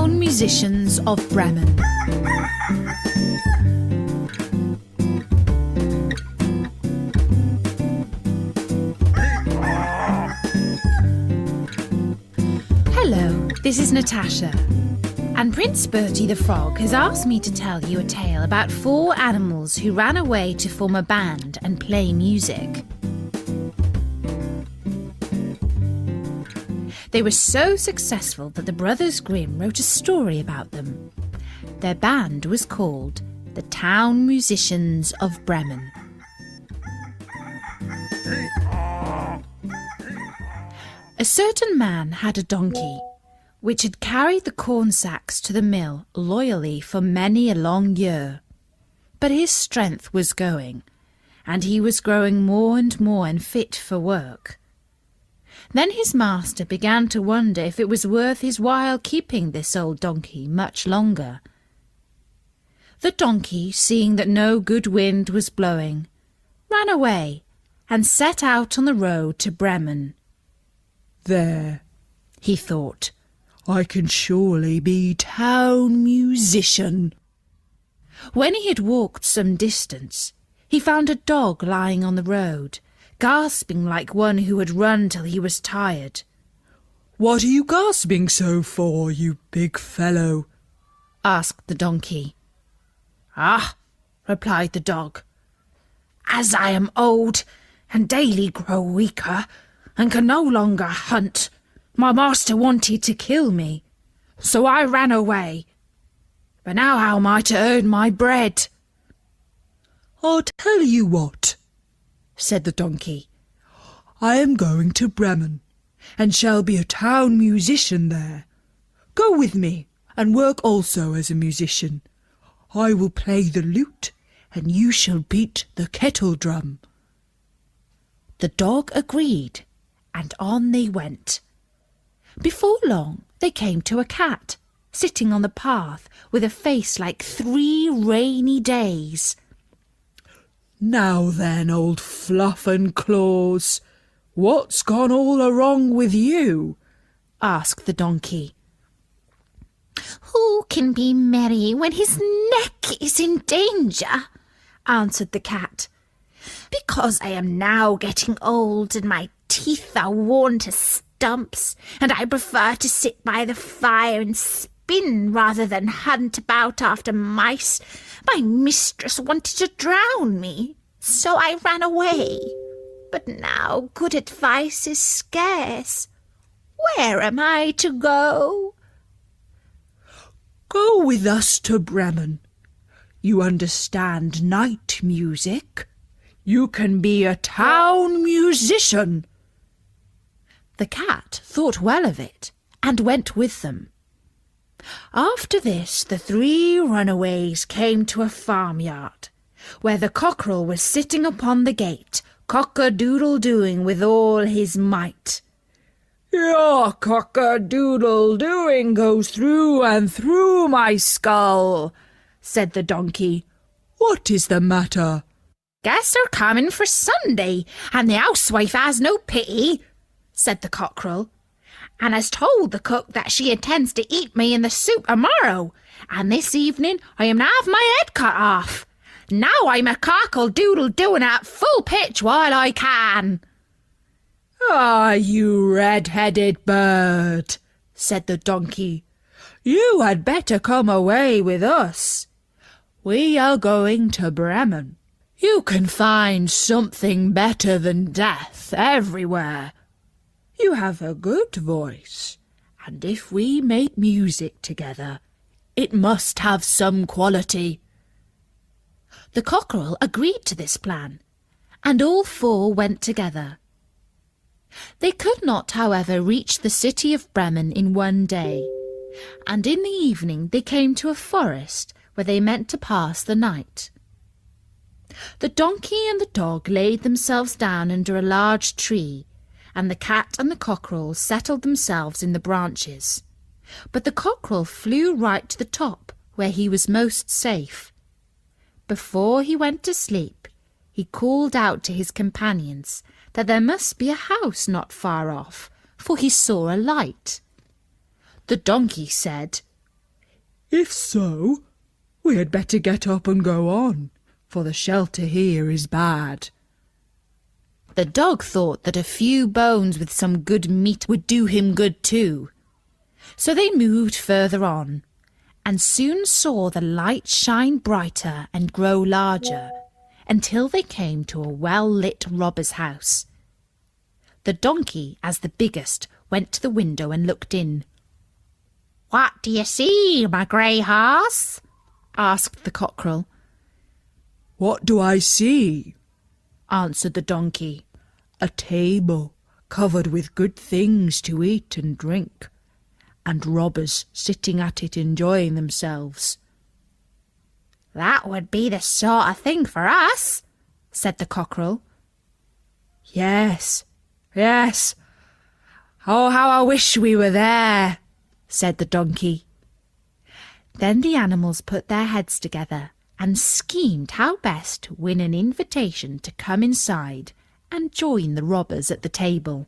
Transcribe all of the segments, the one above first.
town musicians of Bremen. Hello, this is Natasha, and Prince Bertie the Frog has asked me to tell you a tale about 4 animals who ran away to form a band and play music. They were so successful that the Brothers Grimm wrote a story about them. Their band was called the Town Musicians of Bremen. A certain man had a donkey, which had carried the corn sacks to the mill loyally for many a long year. But his strength was going, and he was growing more and more unfit for work. Then his master began to wonder if it was worth his while keeping this old donkey much longer. The donkey, seeing that no good wind was blowing, ran away and set out on the road to Bremen. There, he thought, I can surely be town musician. When he had walked some distance, he found a dog lying on the road, gasping like one who had run till he was tired. What are you gasping so for, you big fellow? Asked the donkey. Ah, replied the dog, as I am old and daily grow weaker and can no longer hunt, my master wanted to kill me, so I ran away. But now how am I to earn my bread? I'll tell you what, said the donkey. I am going to Bremen, and shall be a town musician there. Go with me, and work also as a musician. I will play the lute, and you shall beat the kettle drum. The dog agreed, and on they went. Before long they came to a cat, sitting on the path with a face like 3 rainy days. Now then, old Fluff and Claws, what's gone all awrong with you? Asked the donkey. Who can be merry when his neck is in danger? Answered the cat. Because I am now getting old and my teeth are worn to stumps, and I prefer to sit by the fire and spin rather than hunt about after mice. My mistress wanted to drown me, so I ran away. But now good advice is scarce. Where am I to go? Go with us to Bremen. You understand night music. You can be a town musician. The cat thought well of it and went with them. After this, the 3 runaways came to a farmyard, where the cockerel was sitting upon the gate, cock-a-doodle-doing with all his might. Your cock-a-doodle-doing goes through and through my skull, said the donkey. What is the matter? Guests are coming for Sunday, and the housewife has no pity, said the cockerel, and has told the cook that she intends to eat me in the soup tomorrow, and this evening I am to have my head cut off. Now I'm a cockle-doodle-doing at full pitch while I can. Ah, you red-headed bird, said the donkey. You had better come away with us. We are going to Bremen. You can find something better than death everywhere. You have a good voice, and if we make music together, it must have some quality. The cockerel agreed to this plan, and all 4 went together. They could not, however, reach the city of Bremen in one day, and in the evening they came to a forest where they meant to pass the night. The donkey and the dog laid themselves down under a large tree, and the cat and the cockerel settled themselves in the branches. But the cockerel flew right to the top, where he was most safe. Before he went to sleep, he called out to his companions that there must be a house not far off, for he saw a light. The donkey said, If so, we had better get up and go on, for the shelter here is bad." The dog thought that a few bones with some good meat would do him good too. So they moved further on, and soon saw the light shine brighter and grow larger, until they came to a well-lit robber's house. The donkey, as the biggest, went to the window and looked in. "What do you see, my grey horse?" asked the cockerel. "What do I see?" answered the donkey. "A table covered with good things to eat and drink, and robbers sitting at it enjoying themselves." "That would be the sort of thing for us," said the cockerel. Yes. Oh, how I wish we were there," said the donkey. Then the animals put their heads together and schemed how best to win an invitation to come inside and join the robbers at the table.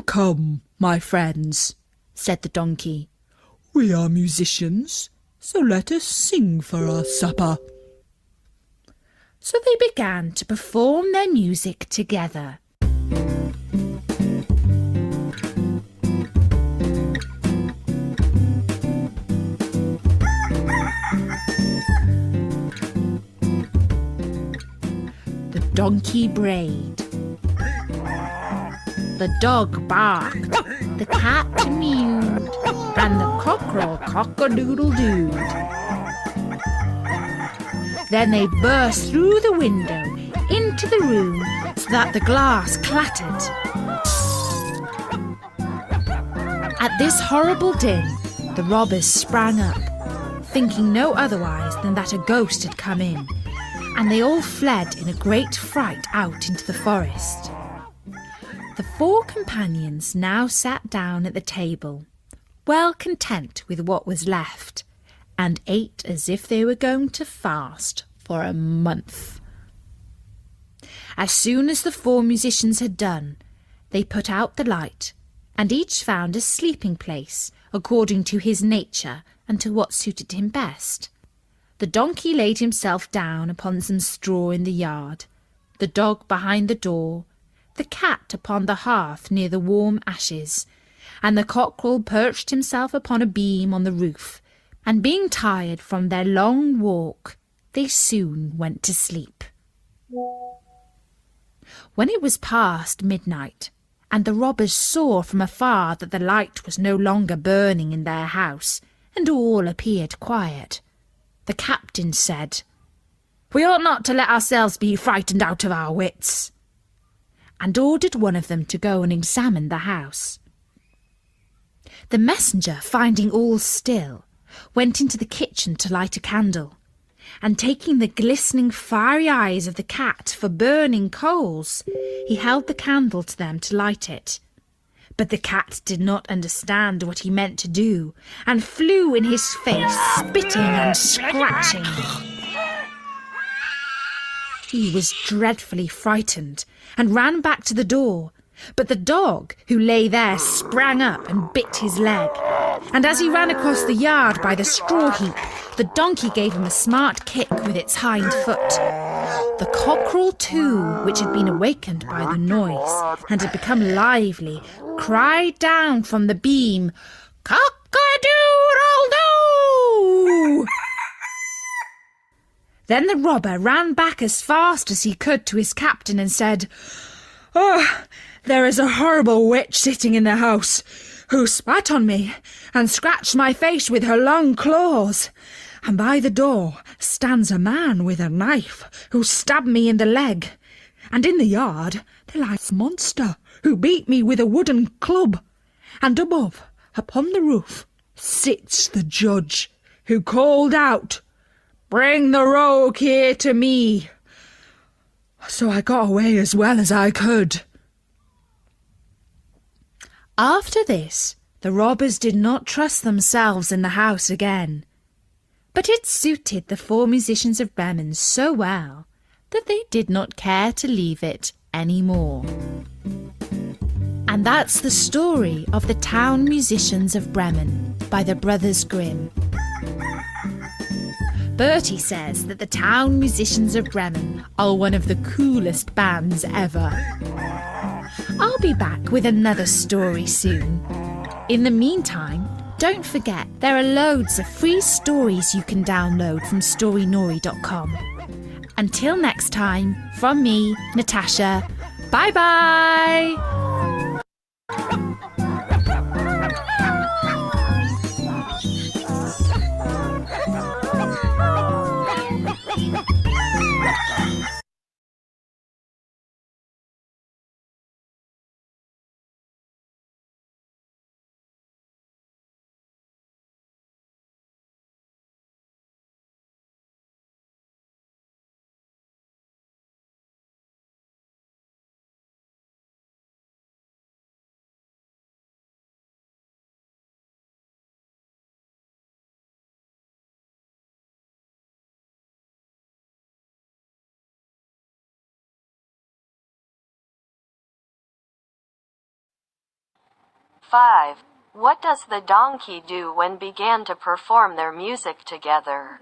Come, my friends," said the donkey. "We are musicians, so let us sing for our supper." So they began to perform their music together. The donkey brayed. The dog barked. The cat mewed. And the cockerel cock-a-doodle-dooed. Then they burst through the window into the room so that the glass clattered. At this horrible din, the robbers sprang up, thinking no otherwise than that a ghost had come in, and they all fled in a great fright out into the forest. The four companions now sat down at the table, well content with what was left, and ate as if they were going to fast for a month. As soon as the four musicians had done, they put out the light, and each found a sleeping place according to his nature and to what suited him best. The donkey laid himself down upon some straw in the yard, the dog behind the door, the cat upon the hearth near the warm ashes, and the cockerel perched himself upon a beam on the roof, and being tired from their long walk, they soon went to sleep. When it was past midnight, and the robbers saw from afar that the light was no longer burning in their house, and all appeared quiet, the captain said, "We ought not to let ourselves be frightened out of our wits," and ordered one of them to go and examine the house. The messenger, finding all still, went into the kitchen to light a candle, and taking the glistening fiery eyes of the cat for burning coals, he held the candle to them to light it. But the cat did not understand what he meant to do, and flew in his face, spitting and scratching. He was dreadfully frightened, and ran back to the door, but the dog, who lay there, sprang up and bit his leg, and as he ran across the yard by the straw heap, the donkey gave him a smart kick with its hind foot. The cockerel too, which had been awakened by the noise, and had become lively, cried down from the beam, "Cock-a-doodle-doo!" Then the robber ran back as fast as he could to his captain and said, "Oh, there is a horrible witch sitting in the house, who spat on me and scratched my face with her long claws. And by the door stands a man with a knife, who stabbed me in the leg. And in the yard there lies a monster, who beat me with a wooden club. And above, upon the roof, sits the judge, who called out, 'Bring the rogue here to me.' So I got away as well as I could." After this, the robbers did not trust themselves in the house again. But it suited the four musicians of Bremen so well that they did not care to leave it any more. And that's the story of the Town Musicians of Bremen by the Brothers Grimm. Bertie says that the Town Musicians of Bremen are one of the coolest bands ever. I'll be back with another story soon. In the meantime, don't forget there are loads of free stories you can download from Storynory.com. Until next time, from me, Natasha, bye-bye! Five. What does the donkey do when began to perform their music together?